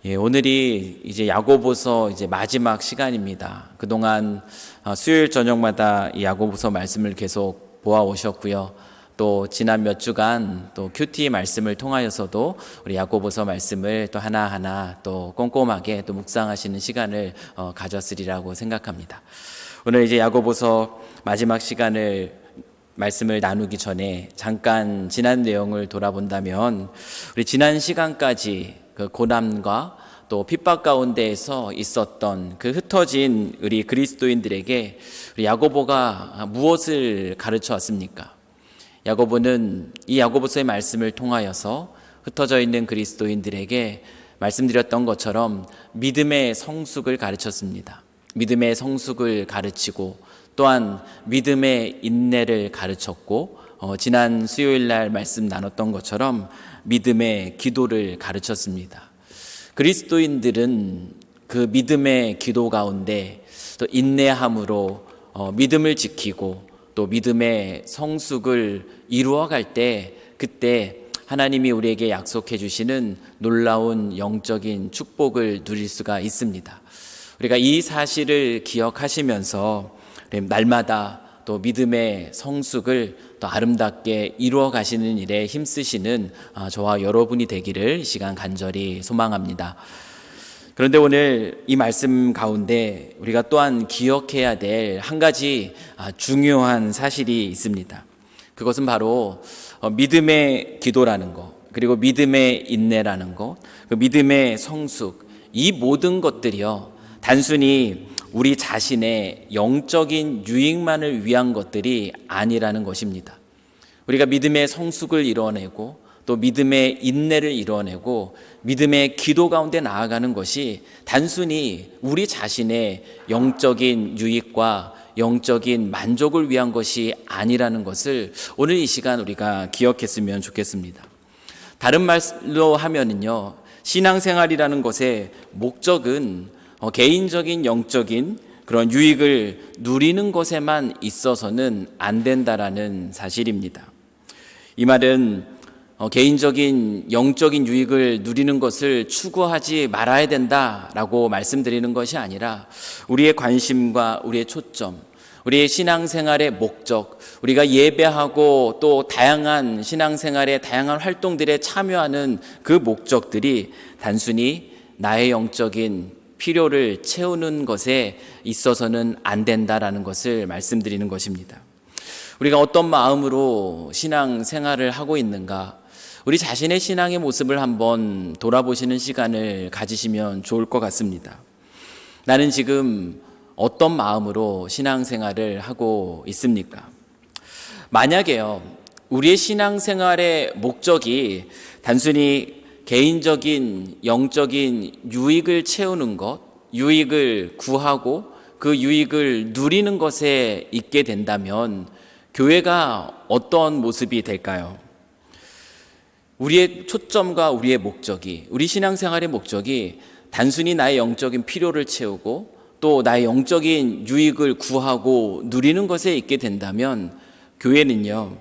오늘이 이제 야고보서 이제 마지막 시간입니다. 그동안 수요일 저녁마다 이 야고보서 말씀을 계속 보아오셨고요. 또 지난 몇 주간 또 큐티 말씀을 통하여서도 우리 야고보서 말씀을 또 하나하나 또 꼼꼼하게 또 묵상하시는 시간을 가졌으리라고 생각합니다. 오늘 이제 야고보서 마지막 시간을 말씀을 나누기 전에 잠깐 지난 내용을 돌아본다면, 우리 지난 시간까지 그 고난과 또 핍박 가운데에서 있었던 그 흩어진 우리 그리스도인들에게 우리 야고보가 무엇을 가르쳐 왔습니까? 야고보는 이 야고보서의 말씀을 통하여서 흩어져 있는 그리스도인들에게 말씀드렸던 것처럼 믿음의 성숙을 가르쳤습니다. 믿음의 성숙을 가르치고 또한 믿음의 인내를 가르쳤고, 지난 수요일 날 말씀 나눴던 것처럼 믿음의 기도를 가르쳤습니다. 그리스도인들은 그 믿음의 기도 가운데 또 인내함으로 믿음을 지키고 또 믿음의 성숙을 이루어갈 때, 그때 하나님이 우리에게 약속해 주시는 놀라운 영적인 축복을 누릴 수가 있습니다. 우리가 이 사실을 기억하시면서 날마다 또 믿음의 성숙을 또 아름답게 이루어 가시는 일에 힘쓰시는 저와 여러분이 되기를 이 시간 간절히 소망합니다. 그런데 오늘 이 말씀 가운데 우리가 또한 기억해야 될 한 가지 중요한 사실이 있습니다. 그것은 바로 믿음의 기도라는 것, 그리고 믿음의 인내라는 것, 그 믿음의 성숙, 이 모든 것들이요, 단순히 우리 자신의 영적인 유익만을 위한 것들이 아니라는 것입니다. 우리가 믿음의 성숙을 이뤄내고 또 믿음의 인내를 이뤄내고 믿음의 기도 가운데 나아가는 것이 단순히 우리 자신의 영적인 유익과 영적인 만족을 위한 것이 아니라는 것을 오늘 이 시간 우리가 기억했으면 좋겠습니다. 다른 말로 하면은요, 신앙생활이라는 것의 목적은 개인적인 영적인 그런 유익을 누리는 것에만 있어서는 안 된다라는 사실입니다. 이 말은 개인적인 영적인 유익을 누리는 것을 추구하지 말아야 된다라고 말씀드리는 것이 아니라, 우리의 관심과 우리의 초점, 우리의 신앙생활의 목적, 우리가 예배하고 또 다양한 신앙생활의 다양한 활동들에 참여하는 그 목적들이 단순히 나의 영적인 필요를 채우는 것에 있어서는 안 된다라는 것을 말씀드리는 것입니다. 우리가 어떤 마음으로 신앙생활을 하고 있는가, 우리 자신의 신앙의 모습을 한번 돌아보시는 시간을 가지시면 좋을 것 같습니다. 나는 지금 어떤 마음으로 신앙생활을 하고 있습니까? 만약에요, 우리의 신앙생활의 목적이 단순히 개인적인 영적인 유익을 채우는 것, 유익을 구하고 그 유익을 누리는 것에 있게 된다면 교회가 어떤 모습이 될까요? 우리의 초점과 우리의 목적이, 우리 신앙생활의 목적이 단순히 나의 영적인 필요를 채우고 또 나의 영적인 유익을 구하고 누리는 것에 있게 된다면, 교회는요,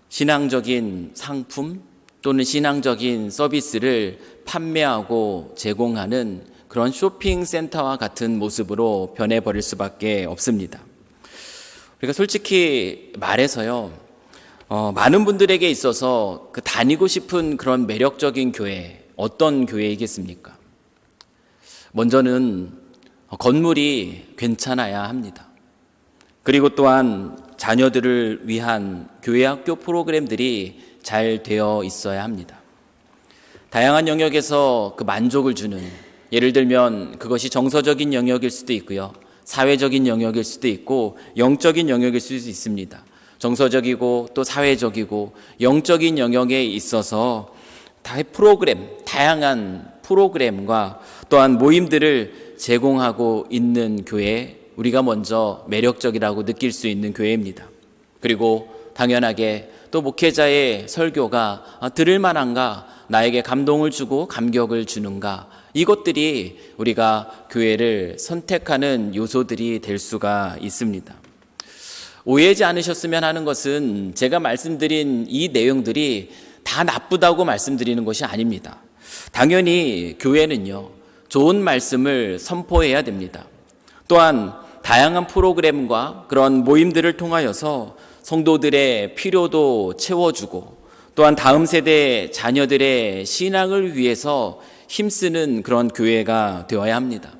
신앙적인 상품 또는 신앙적인 서비스를 판매하고 제공하는 그런 쇼핑센터와 같은 모습으로 변해버릴 수밖에 없습니다. 우리가 솔직히 말해서요, 많은 분들에게 있어서 그 다니고 싶은 그런 매력적인 교회, 어떤 교회이겠습니까? 먼저는 건물이 괜찮아야 합니다. 그리고 또한 자녀들을 위한 교회 학교 프로그램들이 잘 되어 있어야 합니다. 다양한 영역에서 그 만족을 주는, 예를 들면 그것이 정서적인 영역일 수도 있고요, 사회적인 영역일 수도 있고 영적인 영역일 수도 있습니다. 정서적이고 또 사회적이고 영적인 영역에 있어서 다양한 프로그램과 또한 모임들을 제공하고 있는 교회, 우리가 먼저 매력적이라고 느낄 수 있는 교회입니다. 그리고 당연하게 또 목회자의 설교가 들을 만한가, 나에게 감동을 주고 감격을 주는가, 이것들이 우리가 교회를 선택하는 요소들이 될 수가 있습니다. 오해하지 않으셨으면 하는 것은, 제가 말씀드린 이 내용들이 다 나쁘다고 말씀드리는 것이 아닙니다. 당연히 교회는요, 좋은 말씀을 선포해야 됩니다. 또한 다양한 프로그램과 그런 모임들을 통하여서 성도들의 필요도 채워주고 또한 다음 세대 자녀들의 신앙을 위해서 힘쓰는 그런 교회가 되어야 합니다.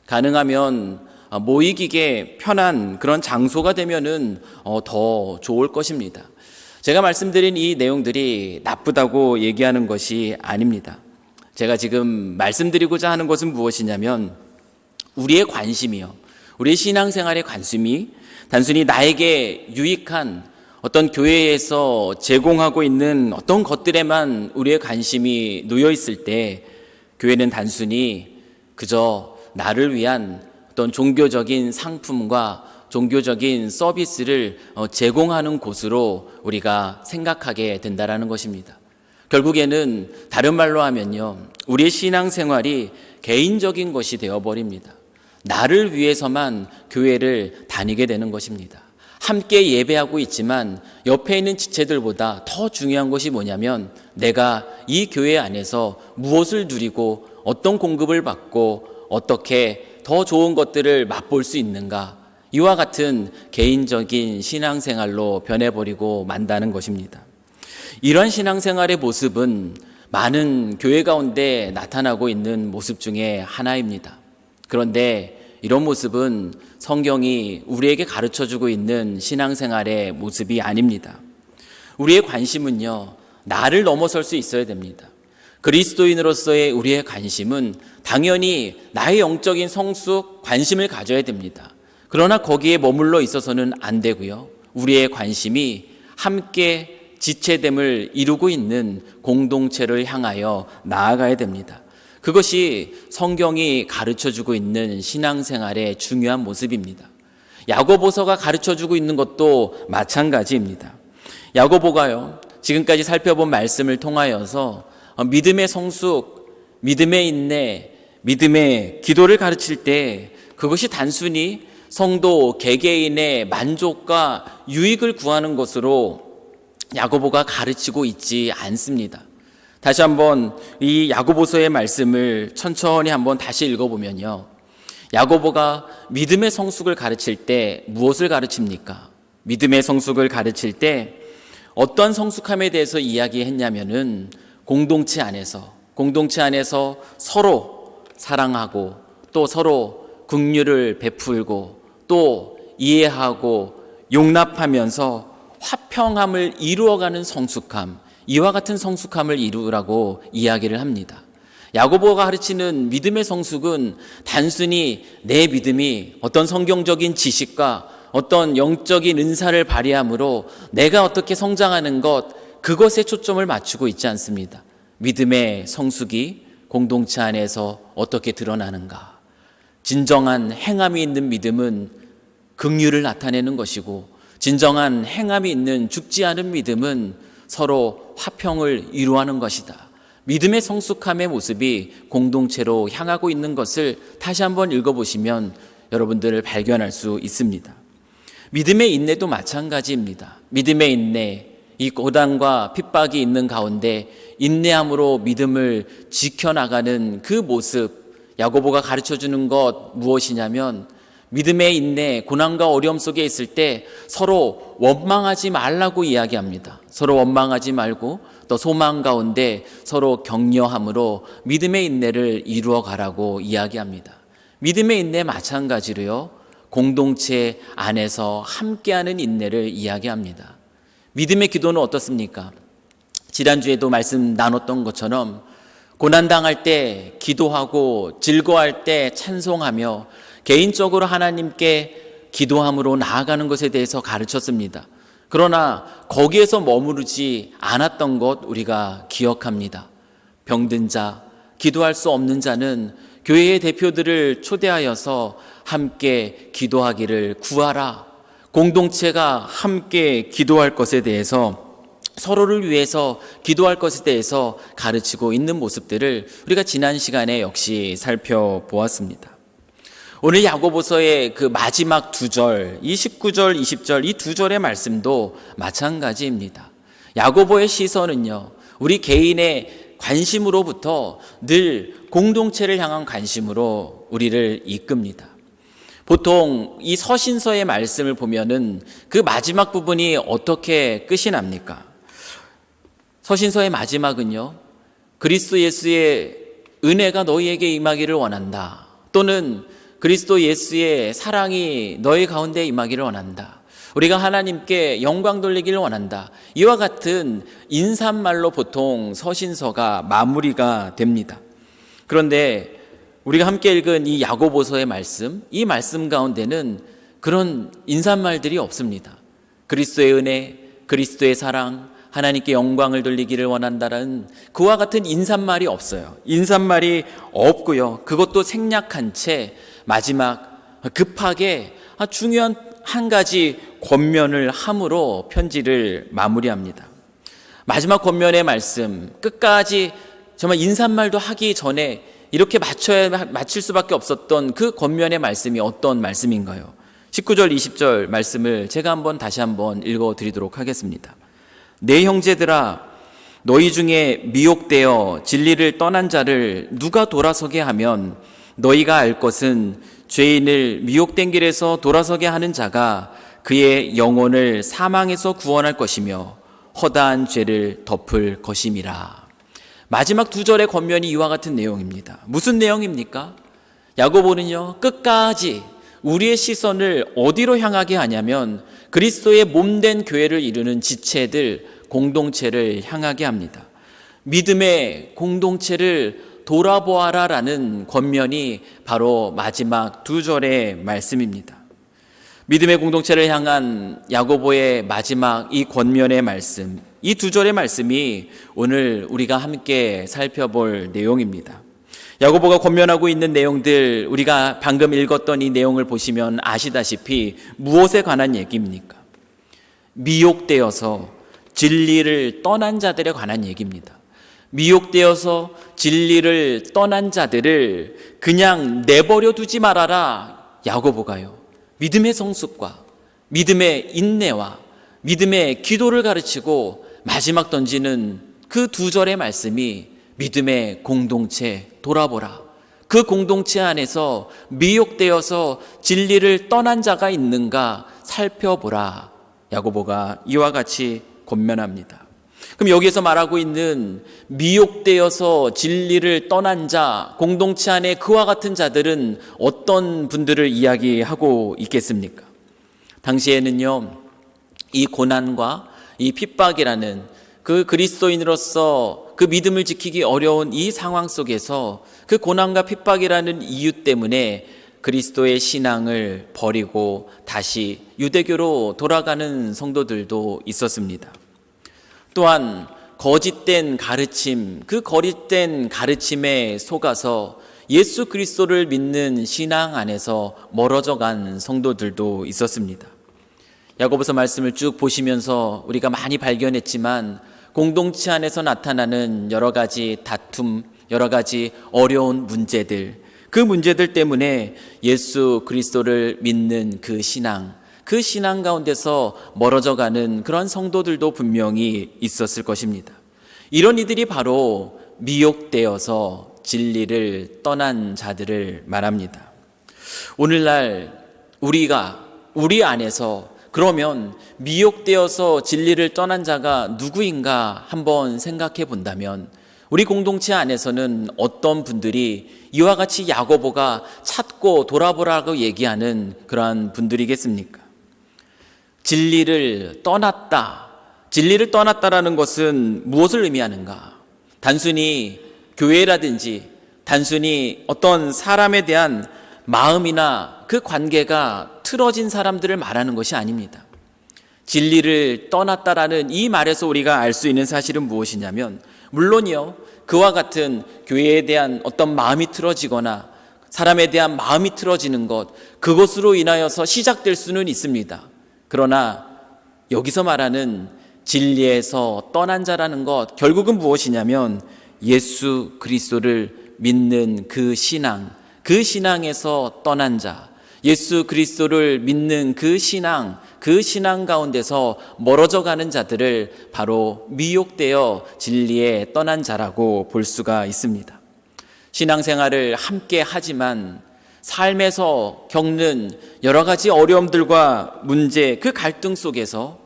가능하면 모이기에 편한 그런 장소가 되면은 더 좋을 것입니다. 제가 말씀드린 이 내용들이 나쁘다고 얘기하는 것이 아닙니다. 제가 지금 말씀드리고자 하는 것은 무엇이냐면 우리의 관심이요, 우리의 신앙생활의 관심이 단순히 나에게 유익한 어떤 교회에서 제공하고 있는 어떤 것들에만 우리의 관심이 놓여 있을 때 교회는 단순히 그저 나를 위한 어떤 종교적인 상품과 종교적인 서비스를 제공하는 곳으로 우리가 생각하게 된다라는 것입니다. 결국에는 다른 말로 하면요, 우리의 신앙생활이 개인적인 것이 되어버립니다. 나를 위해서만 교회를 다니게 되는 것입니다. 함께 예배하고 있지만 옆에 있는 지체들보다 더 중요한 것이 뭐냐면 내가 이 교회 안에서 무엇을 누리고 어떤 공급을 받고 어떻게 더 좋은 것들을 맛볼 수 있는가, 이와 같은 개인적인 신앙생활로 변해버리고 만다는 것입니다. 이런 신앙생활의 모습은 많은 교회 가운데 나타나고 있는 모습 중에 하나입니다. 그런데 이런 모습은 성경이 우리에게 가르쳐주고 있는 신앙생활의 모습이 아닙니다. 우리의 관심은요, 나를 넘어설 수 있어야 됩니다. 그리스도인으로서의 우리의 관심은 당연히 나의 영적인 성숙, 관심을 가져야 됩니다. 그러나 거기에 머물러 있어서는 안 되고요, 우리의 관심이 함께 지체됨을 이루고 있는 공동체를 향하여 나아가야 됩니다. 그것이 성경이 가르쳐주고 있는 신앙생활의 중요한 모습입니다. 야고보서가 가르쳐주고 있는 것도 마찬가지입니다. 야고보가요, 지금까지 살펴본 말씀을 통하여서 믿음의 성숙, 믿음의 인내, 믿음의 기도를 가르칠 때 그것이 단순히 성도 개개인의 만족과 유익을 구하는 것으로 야고보가 가르치고 있지 않습니다. 다시 한번 이 야고보서의 말씀을 천천히 한번 다시 읽어보면요, 야고보가 믿음의 성숙을 가르칠 때 무엇을 가르칩니까? 믿음의 성숙을 가르칠 때 어떤 성숙함에 대해서 이야기했냐면은 공동체 안에서 서로 사랑하고 또 서로 긍휼을 베풀고 또 이해하고 용납하면서 화평함을 이루어가는 성숙함, 이와 같은 성숙함을 이루라고 이야기를 합니다. 야고보가 가르치는 믿음의 성숙은 단순히 내 믿음이 어떤 성경적인 지식과 어떤 영적인 은사를 발휘함으로 내가 어떻게 성장하는 것, 그것에 초점을 맞추고 있지 않습니다. 믿음의 성숙이 공동체 안에서 어떻게 드러나는가? 진정한 행함이 있는 믿음은 긍휼을 나타내는 것이고, 진정한 행함이 있는 죽지 않은 믿음은 서로 화평을 이루어하는 것이다. 믿음의 성숙함의 모습이 공동체로 향하고 있는 것을 다시 한번 읽어보시면 여러분들을 발견할 수 있습니다. 믿음의 인내도 마찬가지입니다. 믿음의 인내, 이 고난과 핍박이 있는 가운데 인내함으로 믿음을 지켜나가는 그 모습, 야고보가 가르쳐주는 것 무엇이냐면 믿음의 인내, 고난과 어려움 속에 있을 때 서로 원망하지 말라고 이야기합니다. 서로 원망하지 말고 또 소망 가운데 서로 격려함으로 믿음의 인내를 이루어 가라고 이야기합니다. 믿음의 인내 마찬가지로요, 공동체 안에서 함께하는 인내를 이야기합니다. 믿음의 기도는 어떻습니까? 지난주에도 말씀 나눴던 것처럼 고난당할 때 기도하고 즐거워할 때 찬송하며 개인적으로 하나님께 기도함으로 나아가는 것에 대해서 가르쳤습니다. 그러나 거기에서 머무르지 않았던 것 우리가 기억합니다. 병든 자, 기도할 수 없는 자는 교회의 대표들을 초대하여서 함께 기도하기를 구하라. 공동체가 함께 기도할 것에 대해서, 서로를 위해서 기도할 것에 대해서 가르치고 있는 모습들을 우리가 지난 시간에 역시 살펴보았습니다. 오늘 야고보서의 그 마지막 두 절, 이 19절, 20절 이 두 절의 말씀도 마찬가지입니다. 야고보의 시선은요, 우리 개인의 관심으로부터 늘 공동체를 향한 관심으로 우리를 이끕니다. 보통 이 서신서의 말씀을 보면은 그 마지막 부분이 어떻게 끝이 납니까? 서신서의 마지막은요, 그리스도 예수의 은혜가 너희에게 임하기를 원한다. 또는 그리스도 예수의 사랑이 너희 가운데 임하기를 원한다. 우리가 하나님께 영광 돌리기를 원한다. 이와 같은 인사말로 보통 서신서가 마무리가 됩니다. 그런데 우리가 함께 읽은 이 야고보서의 말씀, 이 말씀 가운데는 그런 인사말들이 없습니다. 그리스도의 은혜, 그리스도의 사랑, 하나님께 영광을 돌리기를 원한다는 그와 같은 인사말이 없어요. 인사말이 없고요. 그것도 생략한 채 마지막 급하게 중요한 한 가지 권면을 함으로 편지를 마무리합니다. 마지막 권면의 말씀, 끝까지 정말 인사말도 하기 전에 이렇게 마칠 수밖에 없었던 그 권면의 말씀이 어떤 말씀인가요? 19절, 20절 말씀을 제가 다시 한번 읽어드리도록 하겠습니다. 내 형제들아, 너희 중에 미혹되어 진리를 떠난 자를 누가 돌아서게 하면 너희가 알 것은 죄인을 미혹된 길에서 돌아서게 하는 자가 그의 영혼을 사망에서 구원할 것이며 허다한 죄를 덮을 것임이라. 마지막 두 절의 권면이 이와 같은 내용입니다. 무슨 내용입니까? 야고보는요, 끝까지 우리의 시선을 어디로 향하게 하냐면 그리스도의 몸된 교회를 이루는 지체들, 공동체를 향하게 합니다. 믿음의 공동체를 돌아보아라 라는 권면이 바로 마지막 두 절의 말씀입니다. 믿음의 공동체를 향한 야고보의 마지막 이 권면의 말씀, 이 두 절의 말씀이 오늘 우리가 함께 살펴볼 내용입니다. 야고보가 권면하고 있는 내용들, 우리가 방금 읽었던 이 내용을 보시면 아시다시피 무엇에 관한 얘기입니까? 미혹되어서 진리를 떠난 자들에 관한 얘기입니다. 미혹되어서 진리를 떠난 자들을 그냥 내버려 두지 말아라. 야고보가요, 믿음의 성숙과 믿음의 인내와 믿음의 기도를 가르치고 마지막 던지는 그 두 절의 말씀이 믿음의 공동체 돌아보라. 그 공동체 안에서 미혹되어서 진리를 떠난 자가 있는가 살펴보라. 야고보가 이와 같이 권면합니다. 그럼 여기에서 말하고 있는 미혹되어서 진리를 떠난 자, 공동체 안에 그와 같은 자들은 어떤 분들을 이야기하고 있겠습니까? 당시에는요, 이 고난과 이 핍박이라는 그 그리스도인으로서 그 믿음을 지키기 어려운 이 상황 속에서 그 고난과 핍박이라는 이유 때문에 그리스도의 신앙을 버리고 다시 유대교로 돌아가는 성도들도 있었습니다. 또한 거짓된 가르침, 그 거짓된 가르침에 속아서 예수 그리스도를 믿는 신앙 안에서 멀어져 간 성도들도 있었습니다. 야고보서 말씀을 쭉 보시면서 우리가 많이 발견했지만 공동체 안에서 나타나는 여러 가지 다툼, 여러 가지 어려운 문제들, 그 문제들 때문에 예수 그리스도를 믿는 그 신앙 가운데서 멀어져 가는 그런 성도들도 분명히 있었을 것입니다. 이런 이들이 바로 미혹되어서 진리를 떠난 자들을 말합니다. 오늘날 우리 안에서 그러면 미혹되어서 진리를 떠난 자가 누구인가 한번 생각해 본다면 우리 공동체 안에서는 어떤 분들이 이와 같이 야고보가 찾고 돌아보라고 얘기하는 그러한 분들이겠습니까? 진리를 떠났다라는 것은 무엇을 의미하는가? 단순히 교회라든지 단순히 어떤 사람에 대한 마음이나 그 관계가 틀어진 사람들을 말하는 것이 아닙니다. 진리를 떠났다라는 이 말에서 우리가 알 수 있는 사실은 무엇이냐면, 물론이요, 그와 같은 교회에 대한 어떤 마음이 틀어지거나 사람에 대한 마음이 틀어지는 것, 그것으로 인하여서 시작될 수는 있습니다. 그러나 여기서 말하는 진리에서 떠난 자라는 것, 결국은 무엇이냐면 예수 그리스도를 믿는 그 신앙, 그 신앙에서 떠난 자, 예수 그리스도를 믿는 그 신앙, 그 신앙 가운데서 멀어져 가는 자들을 바로 미혹되어 진리에 떠난 자라고 볼 수가 있습니다. 신앙생활을 함께 하지만 삶에서 겪는 여러 가지 어려움들과 문제, 그 갈등 속에서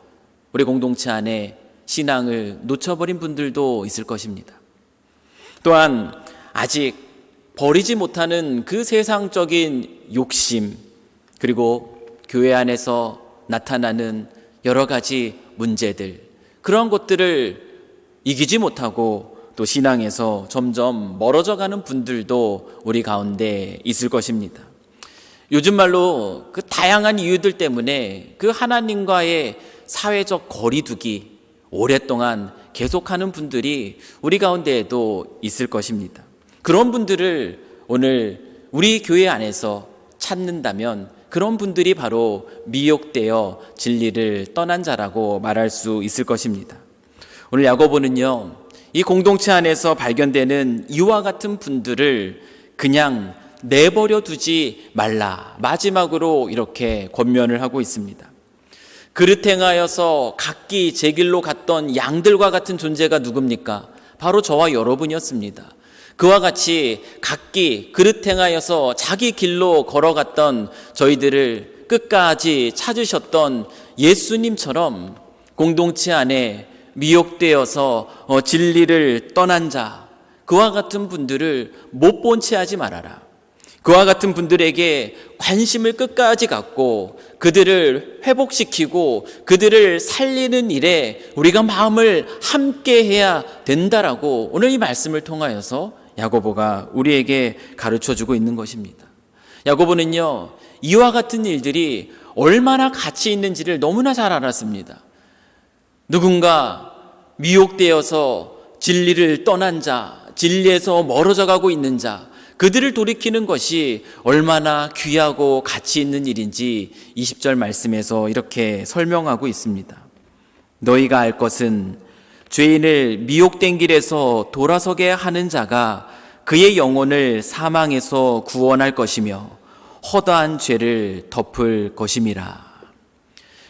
우리 공동체 안에 신앙을 놓쳐버린 분들도 있을 것입니다. 또한 아직 버리지 못하는 그 세상적인 욕심, 그리고 교회 안에서 나타나는 여러 가지 문제들, 그런 것들을 이기지 못하고 또 신앙에서 점점 멀어져 가는 분들도 우리 가운데 있을 것입니다. 요즘 말로 그 다양한 이유들 때문에 그 하나님과의 사회적 거리두기 오랫동안 계속하는 분들이 우리 가운데에도 있을 것입니다. 그런 분들을 오늘 우리 교회 안에서 찾는다면 그런 분들이 바로 미혹되어 진리를 떠난 자라고 말할 수 있을 것입니다. 오늘 야고보는요, 이 공동체 안에서 발견되는 이와 같은 분들을 그냥 내버려 두지 말라, 마지막으로 이렇게 권면을 하고 있습니다. 그릇 행하여서 각기 제 길로 갔던 양들과 같은 존재가 누굽니까? 바로 저와 여러분이었습니다. 그와 같이 각기 그릇 행하여서 자기 길로 걸어갔던 저희들을 끝까지 찾으셨던 예수님처럼 공동체 안에 미혹되어서 진리를 떠난 자, 그와 같은 분들을 못 본 채 하지 말아라. 그와 같은 분들에게 관심을 끝까지 갖고 그들을 회복시키고 그들을 살리는 일에 우리가 마음을 함께 해야 된다라고 오늘 이 말씀을 통하여서 야고보가 우리에게 가르쳐주고 있는 것입니다. 야고보는요, 이와 같은 일들이 얼마나 가치 있는지를 너무나 잘 알았습니다. 누군가 미혹되어서 진리를 떠난 자, 진리에서 멀어져 가고 있는 자, 그들을 돌이키는 것이 얼마나 귀하고 가치 있는 일인지 20절 말씀에서 이렇게 설명하고 있습니다. 너희가 알 것은 죄인을 미혹된 길에서 돌아서게 하는 자가 그의 영혼을 사망에서 구원할 것이며 허다한 죄를 덮을 것임이라.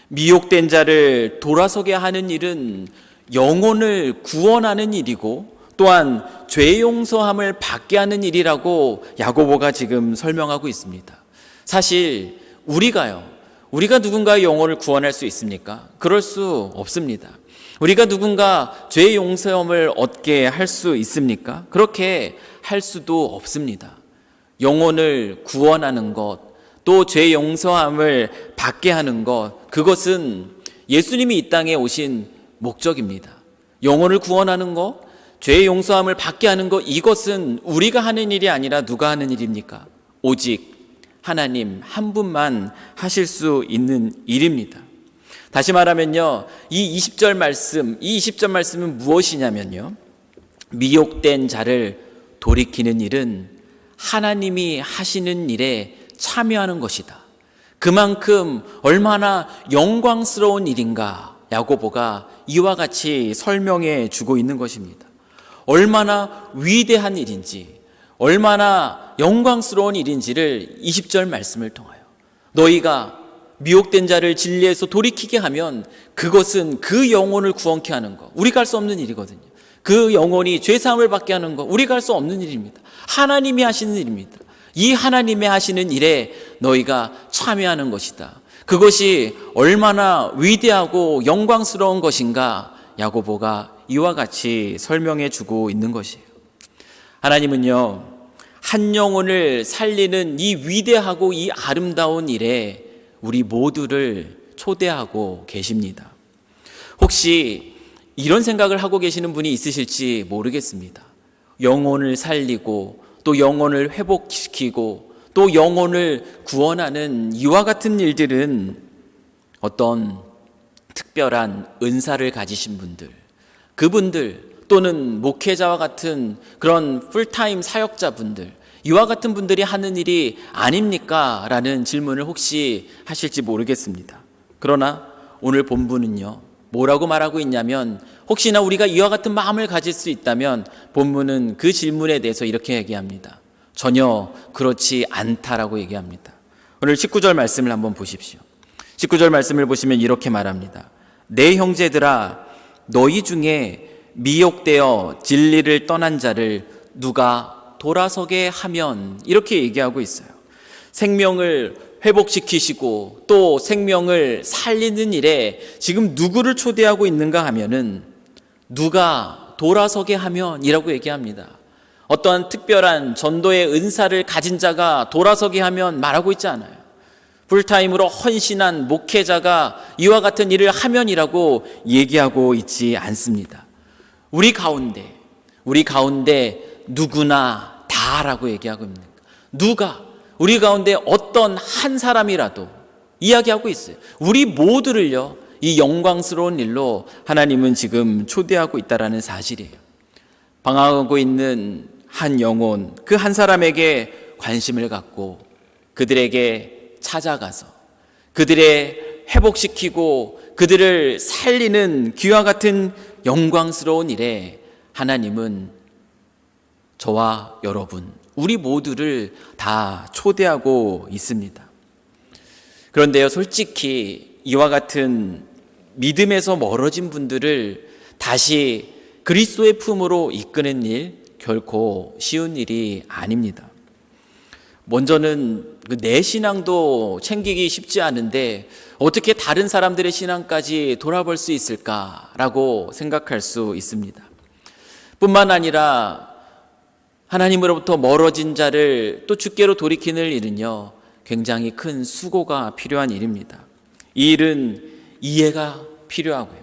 미혹된 자를 돌아서게 하는 일은 영혼을 구원하는 일이고 또한 죄 용서함을 받게 하는 일이라고 야고보가 지금 설명하고 있습니다. 사실 우리가 누군가의 영혼을 구원할 수 있습니까? 그럴 수 없습니다. 우리가 누군가 죄 용서함을 얻게 할 수 있습니까? 그렇게 할 수도 없습니다. 영혼을 구원하는 것, 또 죄 용서함을 받게 하는 것, 그것은 예수님이 이 땅에 오신 목적입니다. 영혼을 구원하는 것, 죄 용서함을 받게 하는 것, 이것은 우리가 하는 일이 아니라 누가 하는 일입니까? 오직 하나님 한 분만 하실 수 있는 일입니다. 다시 말하면요, 이 20절 말씀은 무엇이냐면요, 미혹된 자를 돌이키는 일은 하나님이 하시는 일에 참여하는 것이다. 그만큼 얼마나 영광스러운 일인가 야고보가 이와 같이 설명해 주고 있는 것입니다. 얼마나 위대한 일인지, 얼마나 영광스러운 일인지를 20절 말씀을 통하여, 너희가 미혹된 자를 진리에서 돌이키게 하면 그것은 그 영혼을 구원케 하는 것, 우리가 할 수 없는 일이거든요. 그 영혼이 죄사함을 받게 하는 것, 우리가 할 수 없는 일입니다. 하나님이 하시는 일입니다. 이 하나님이 하시는 일에 너희가 참여하는 것이다. 그것이 얼마나 위대하고 영광스러운 것인가 야고보가 이와 같이 설명해 주고 있는 것이에요. 하나님은요, 한 영혼을 살리는 이 위대하고 이 아름다운 일에 우리 모두를 초대하고 계십니다. 혹시 이런 생각을 하고 계시는 분이 있으실지 모르겠습니다. 영혼을 살리고 또 영혼을 회복시키고 또 영혼을 구원하는 이와 같은 일들은 어떤 특별한 은사를 가지신 분들, 그분들 또는 목회자와 같은 그런 풀타임 사역자분들, 이와 같은 분들이 하는 일이 아닙니까? 라는 질문을 혹시 하실지 모르겠습니다. 그러나 오늘 본문은요, 뭐라고 말하고 있냐면, 혹시나 우리가 이와 같은 마음을 가질 수 있다면 본문은 그 질문에 대해서 이렇게 얘기합니다. 전혀 그렇지 않다라고 얘기합니다. 오늘 19절 말씀을 한번 보십시오. 19절 말씀을 보시면 이렇게 말합니다. 내 형제들아, 너희 중에 미혹되어 진리를 떠난 자를 누가 돌아서게 하면, 이렇게 얘기하고 있어요. 생명을 회복시키시고 또 생명을 살리는 일에 지금 누구를 초대하고 있는가 하면은 누가 돌아서게 하면 이라고 얘기합니다. 어떠한 특별한 전도의 은사를 가진 자가 돌아서게 하면 말하고 있지 않아요. 풀타임으로 헌신한 목회자가 이와 같은 일을 하면이라고 얘기하고 있지 않습니다. 우리 가운데 누구나 다라고 얘기하고 있는 거예요. 누가 우리 가운데 어떤 한 사람이라도 이야기하고 있어요. 우리 모두를요, 이 영광스러운 일로 하나님은 지금 초대하고 있다라는 사실이에요. 방황하고 있는 한 영혼, 그 한 사람에게 관심을 갖고 그들에게 찾아가서 그들의 회복시키고 그들을 살리는 귀와 같은 영광스러운 일에 하나님은 저와 여러분, 우리 모두를 다 초대하고 있습니다. 그런데요, 솔직히 이와 같은 믿음에서 멀어진 분들을 다시 그리스도의 품으로 이끄는 일, 결코 쉬운 일이 아닙니다. 먼저는 내 신앙도 챙기기 쉽지 않은데 어떻게 다른 사람들의 신앙까지 돌아볼 수 있을까라고 생각할 수 있습니다. 뿐만 아니라 하나님으로부터 멀어진 자를 또 주께로 돌이키는 일은요, 굉장히 큰 수고가 필요한 일입니다. 이 일은 이해가 필요하고요,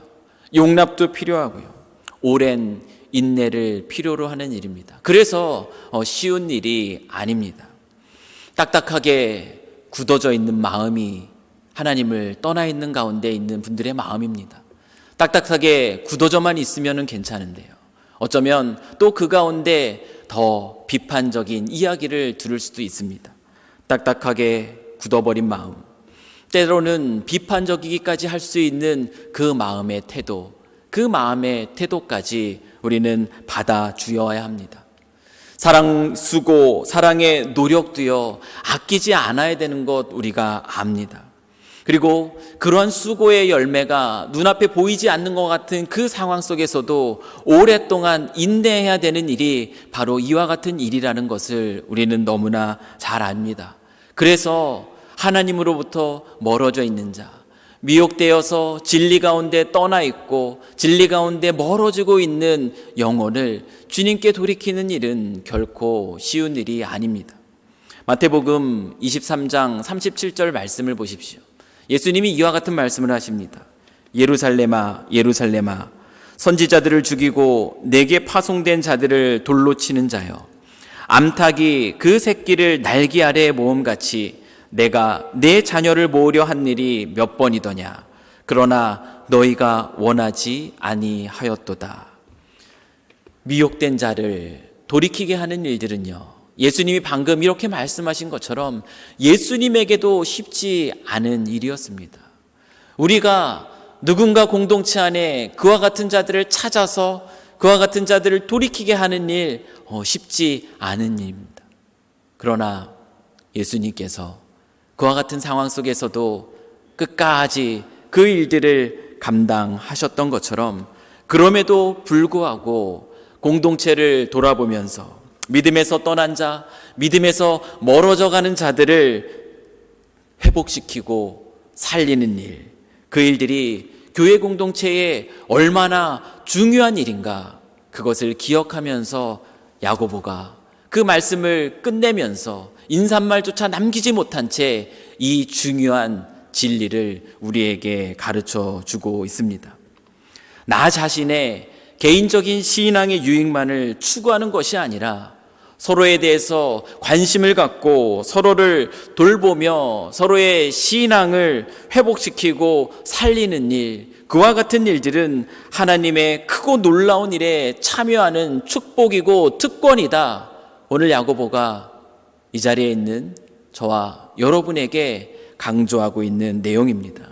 용납도 필요하고요, 오랜 인내를 필요로 하는 일입니다. 그래서 쉬운 일이 아닙니다. 딱딱하게 굳어져 있는 마음이 하나님을 떠나 있는 가운데 있는 분들의 마음입니다. 딱딱하게 굳어져만 있으면 괜찮은데요, 어쩌면 또 그 가운데 더 비판적인 이야기를 들을 수도 있습니다. 딱딱하게 굳어버린 마음, 때로는 비판적이기까지 할 수 있는 그 마음의 태도, 그 마음의 태도까지 우리는 받아주어야 합니다. 사랑, 수고, 사랑의 노력도요, 아끼지 않아야 되는 것 우리가 압니다. 그리고 그러한 수고의 열매가 눈앞에 보이지 않는 것 같은 그 상황 속에서도 오랫동안 인내해야 되는 일이 바로 이와 같은 일이라는 것을 우리는 너무나 잘 압니다. 그래서 하나님으로부터 멀어져 있는 자, 미혹되어서 진리 가운데 떠나 있고 진리 가운데 멀어지고 있는 영혼을 주님께 돌이키는 일은 결코 쉬운 일이 아닙니다. 마태복음 23장 37절 말씀을 보십시오. 예수님이 이와 같은 말씀을 하십니다. 예루살렘아, 예루살렘아, 선지자들을 죽이고 내게 파송된 자들을 돌로 치는 자여, 암탉이 그 새끼를 날개 아래에 모음같이 내가 내 자녀를 모으려 한 일이 몇 번이더냐. 그러나 너희가 원하지 아니하였도다. 미혹된 자를 돌이키게 하는 일들은요, 예수님이 방금 이렇게 말씀하신 것처럼 예수님에게도 쉽지 않은 일이었습니다. 우리가 누군가 공동체 안에 그와 같은 자들을 찾아서 그와 같은 자들을 돌이키게 하는 일, 쉽지 않은 일입니다. 그러나 예수님께서 그와 같은 상황 속에서도 끝까지 그 일들을 감당하셨던 것처럼, 그럼에도 불구하고 공동체를 돌아보면서 믿음에서 떠난 자, 믿음에서 멀어져 가는 자들을 회복시키고 살리는 일, 그 일들이 교회 공동체에 얼마나 중요한 일인가, 그것을 기억하면서 야고보가 그 말씀을 끝내면서 인사말조차 남기지 못한 채 이 중요한 진리를 우리에게 가르쳐 주고 있습니다. 나 자신의 개인적인 신앙의 유익만을 추구하는 것이 아니라 서로에 대해서 관심을 갖고 서로를 돌보며 서로의 신앙을 회복시키고 살리는 일, 그와 같은 일들은 하나님의 크고 놀라운 일에 참여하는 축복이고 특권이다. 오늘 야고보가 이 자리에 있는 저와 여러분에게 강조하고 있는 내용입니다.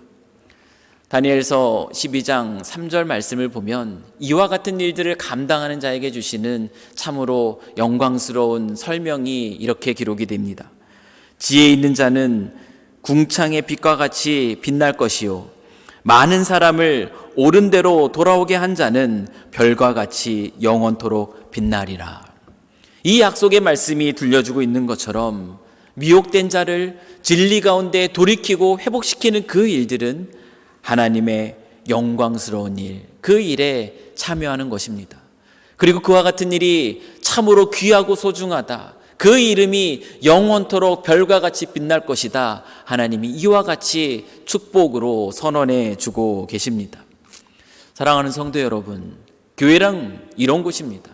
다니엘서 12장 3절 말씀을 보면 이와 같은 일들을 감당하는 자에게 주시는 참으로 영광스러운 설명이 이렇게 기록이 됩니다. 지혜 있는 자는 궁창의 빛과 같이 빛날 것이요 많은 사람을 옳은 대로 돌아오게 한 자는 별과 같이 영원토록 빛나리라. 이 약속의 말씀이 들려주고 있는 것처럼 미혹된 자를 진리 가운데 돌이키고 회복시키는 그 일들은 하나님의 영광스러운 일, 그 일에 참여하는 것입니다. 그리고 그와 같은 일이 참으로 귀하고 소중하다, 그 이름이 영원토록 별과 같이 빛날 것이다, 하나님이 이와 같이 축복으로 선언해 주고 계십니다. 사랑하는 성도 여러분, 교회란 이런 곳입니다.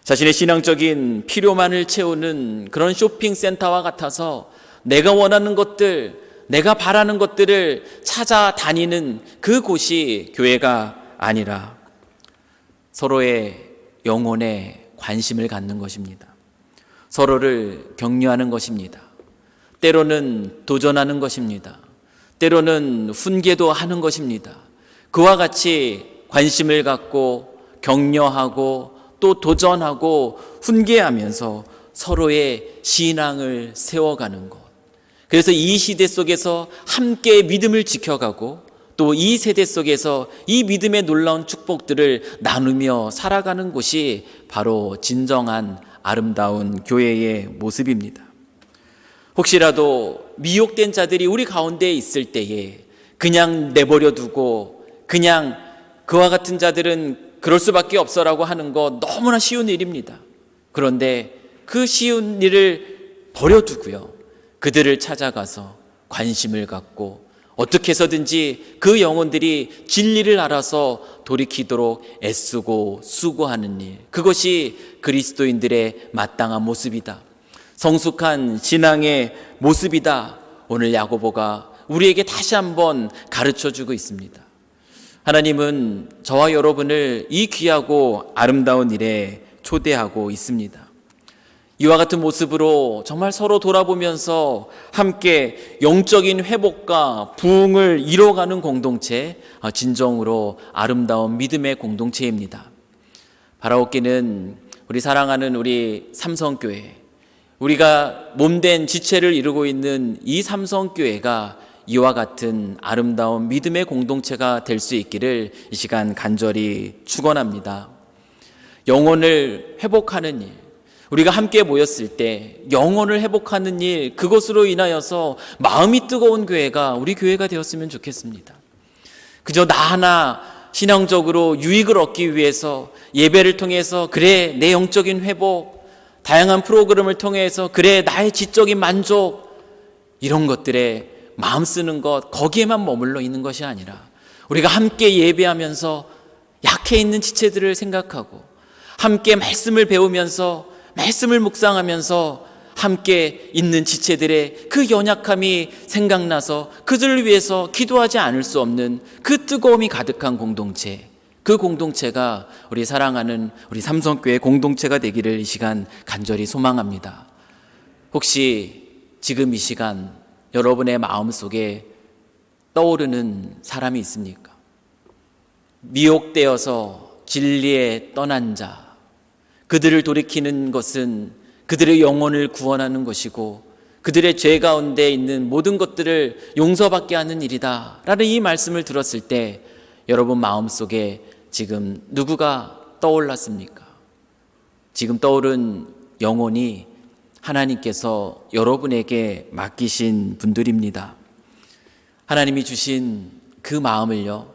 자신의 신앙적인 필요만을 채우는 그런 쇼핑센터와 같아서 내가 원하는 것들, 내가 바라는 것들을 찾아다니는 그곳이 교회가 아니라 서로의 영혼에 관심을 갖는 것입니다. 서로를 격려하는 것입니다. 때로는 도전하는 것입니다. 때로는 훈계도 하는 것입니다. 그와 같이 관심을 갖고 격려하고 또 도전하고 훈계하면서 서로의 신앙을 세워가는 것. 그래서 이 시대 속에서 함께 믿음을 지켜가고 또 이 세대 속에서 이 믿음의 놀라운 축복들을 나누며 살아가는 곳이 바로 진정한 아름다운 교회의 모습입니다. 혹시라도 미혹된 자들이 우리 가운데 있을 때에 그냥 내버려 두고 그냥 그와 같은 자들은 그럴 수밖에 없어라고 하는 거 너무나 쉬운 일입니다. 그런데 그 쉬운 일을 버려두고요, 그들을 찾아가서 관심을 갖고 어떻게 해서든지 그 영혼들이 진리를 알아서 돌이키도록 애쓰고 수고하는 일, 그것이 그리스도인들의 마땅한 모습이다, 성숙한 신앙의 모습이다, 오늘 야고보가 우리에게 다시 한번 가르쳐주고 있습니다. 하나님은 저와 여러분을 이 귀하고 아름다운 일에 초대하고 있습니다. 이와 같은 모습으로 정말 서로 돌아보면서 함께 영적인 회복과 부흥을 이뤄가는 공동체, 진정으로 아름다운 믿음의 공동체입니다. 바라옵기는 우리 사랑하는 우리 삼성교회, 우리가 몸된 지체를 이루고 있는 이 삼성교회가 이와 같은 아름다운 믿음의 공동체가 될 수 있기를 이 시간 간절히 축원합니다. 영혼을 회복하는 일, 우리가 함께 모였을 때 영혼을 회복하는 일, 그것으로 인하여서 마음이 뜨거운 교회가 우리 교회가 되었으면 좋겠습니다. 그저 나 하나 신앙적으로 유익을 얻기 위해서 예배를 통해서 그래 내 영적인 회복, 다양한 프로그램을 통해서 그래 나의 지적인 만족, 이런 것들에 마음 쓰는 것, 거기에만 머물러 있는 것이 아니라 우리가 함께 예배하면서 약해 있는 지체들을 생각하고 함께 말씀을 배우면서 말씀을 묵상하면서 함께 있는 지체들의 그 연약함이 생각나서 그들을 위해서 기도하지 않을 수 없는 그 뜨거움이 가득한 공동체, 그 공동체가 우리 사랑하는 우리 삼성교회 공동체가 되기를 이 시간 간절히 소망합니다. 혹시 지금 이 시간 여러분의 마음속에 떠오르는 사람이 있습니까? 미혹되어서 진리에 떠난 자, 그들을 돌이키는 것은 그들의 영혼을 구원하는 것이고 그들의 죄 가운데 있는 모든 것들을 용서받게 하는 일이다 라는 이 말씀을 들었을 때 여러분 마음속에 지금 누구가 떠올랐습니까? 지금 떠오른 영혼이 하나님께서 여러분에게 맡기신 분들입니다. 하나님이 주신 그 마음을요,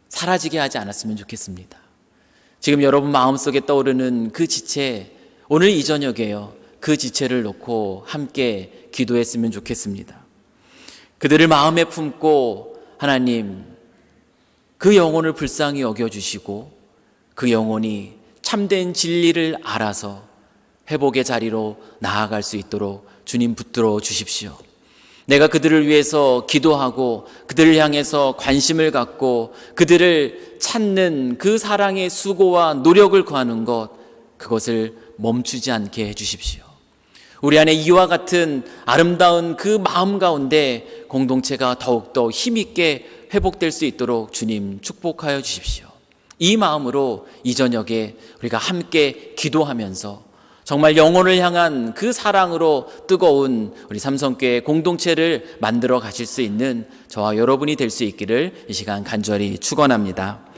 사라지게 하지 않았으면 좋겠습니다. 지금 여러분 마음속에 떠오르는 그 지체, 오늘 이 저녁에요, 그 지체를 놓고 함께 기도했으면 좋겠습니다. 그들을 마음에 품고 하나님 그 영혼을 불쌍히 여겨주시고 그 영혼이 참된 진리를 알아서 회복의 자리로 나아갈 수 있도록 주님 붙들어 주십시오. 내가 그들을 위해서 기도하고 그들을 향해서 관심을 갖고 그들을 찾는 그 사랑의 수고와 노력을 구하는 것, 그것을 멈추지 않게 해주십시오. 우리 안에 이와 같은 아름다운 그 마음 가운데 공동체가 더욱더 힘있게 회복될 수 있도록 주님 축복하여 주십시오. 이 마음으로 이 저녁에 우리가 함께 기도하면서 정말 영혼을 향한 그 사랑으로 뜨거운 우리 삼성교회 공동체를 만들어 가실 수 있는 저와 여러분이 될 수 있기를 이 시간 간절히 축원합니다.